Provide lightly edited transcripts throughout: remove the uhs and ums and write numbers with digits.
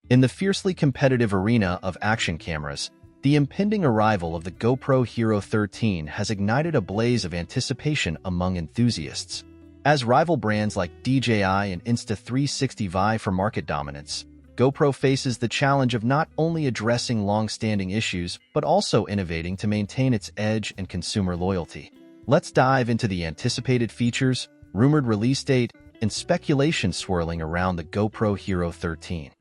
In the fiercely competitive arena of action cameras, the impending arrival of the GoPro Hero 13 has ignited a blaze of anticipation among enthusiasts. As rival brands like DJI and Insta360 vie for market dominance, GoPro faces the challenge of not only addressing long-standing issues but also innovating to maintain its edge and consumer loyalty. Let's dive into the anticipated features, rumored release date, and speculation swirling around the GoPro Hero 13.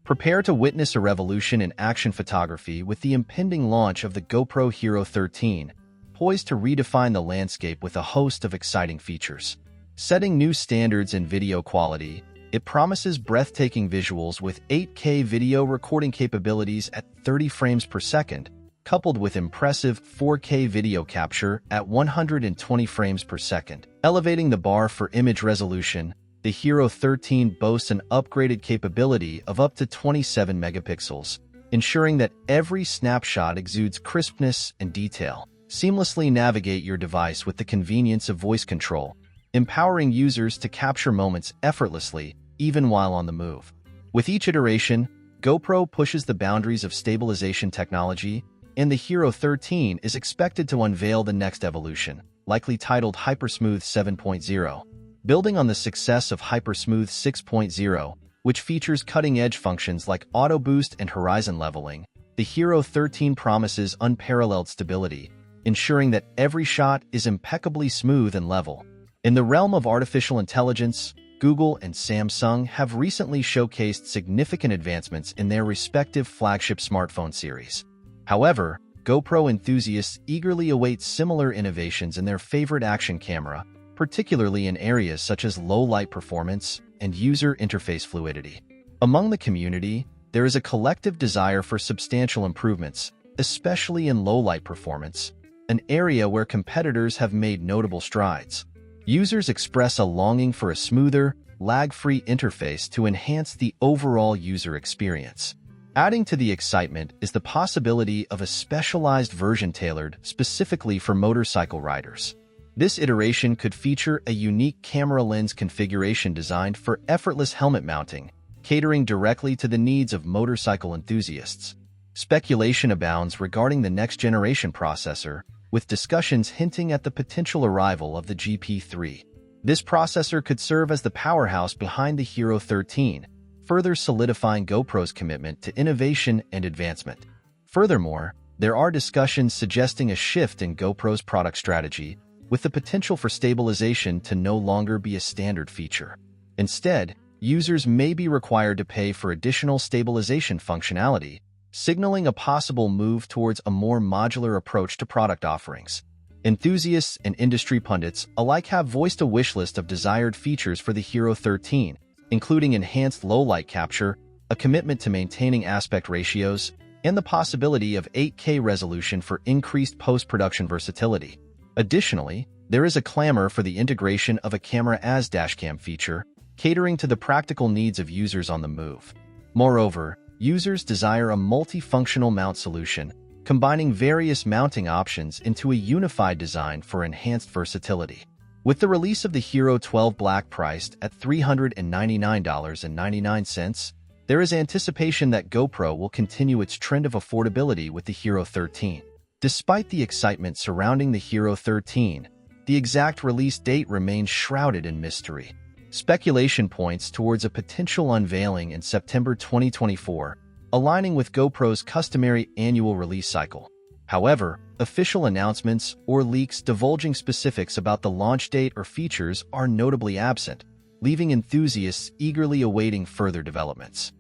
Prepare to witness a revolution in action photography with the impending launch of the GoPro Hero 13, poised to redefine the landscape with a host of exciting features. Setting new standards in video quality, it promises breathtaking visuals with 8K video recording capabilities at 30 frames per second, coupled with impressive 4K video capture at 120 frames per second. Elevating the bar for image resolution, the Hero 13 boasts an upgraded capability of up to 27 megapixels, ensuring that every snapshot exudes crispness and detail. Seamlessly navigate your device with the convenience of voice control, empowering users to capture moments effortlessly, even while on the move. With each iteration, GoPro pushes the boundaries of stabilization technology, and the Hero 13 is expected to unveil the next evolution, likely titled HyperSmooth 7.0. Building on the success of HyperSmooth 6.0, which features cutting-edge functions like auto boost and horizon leveling, the Hero 13 promises unparalleled stability, ensuring that every shot is impeccably smooth and level. In the realm of artificial intelligence, Google and Samsung have recently showcased significant advancements in their respective flagship smartphone series. However, GoPro enthusiasts eagerly await similar innovations in their favorite action camera, particularly in areas such as low-light performance and user interface fluidity. Among the community, there is a collective desire for substantial improvements, especially in low-light performance, an area where competitors have made notable strides. Users express a longing for a smoother, lag-free interface to enhance the overall user experience. Adding to the excitement is the possibility of a specialized version tailored specifically for motorcycle riders. This iteration could feature a unique camera lens configuration designed for effortless helmet mounting, catering directly to the needs of motorcycle enthusiasts. Speculation abounds regarding the next-generation processor, with discussions hinting at the potential arrival of the GP3. This processor could serve as the powerhouse behind the Hero 13, further solidifying GoPro's commitment to innovation and advancement. Furthermore, there are discussions suggesting a shift in GoPro's product strategy, with the potential for stabilization to no longer be a standard feature. Instead, users may be required to pay for additional stabilization functionality, signaling a possible move towards a more modular approach to product offerings. Enthusiasts and industry pundits alike have voiced a wish list of desired features for the Hero 13, including enhanced low-light capture, a commitment to maintaining aspect ratios, and the possibility of 8K resolution for increased post-production versatility. Additionally, there is a clamor for the integration of a camera as dashcam feature, catering to the practical needs of users on the move. Moreover, users desire a multifunctional mount solution, combining various mounting options into a unified design for enhanced versatility. With the release of the Hero 12 Black priced at $399.99, there is anticipation that GoPro will continue its trend of affordability with the Hero 13. Despite the excitement surrounding the Hero 13, the exact release date remains shrouded in mystery. Speculation points towards a potential unveiling in September 2024, aligning with GoPro's customary annual release cycle. However, official announcements or leaks divulging specifics about the launch date or features are notably absent, leaving enthusiasts eagerly awaiting further developments.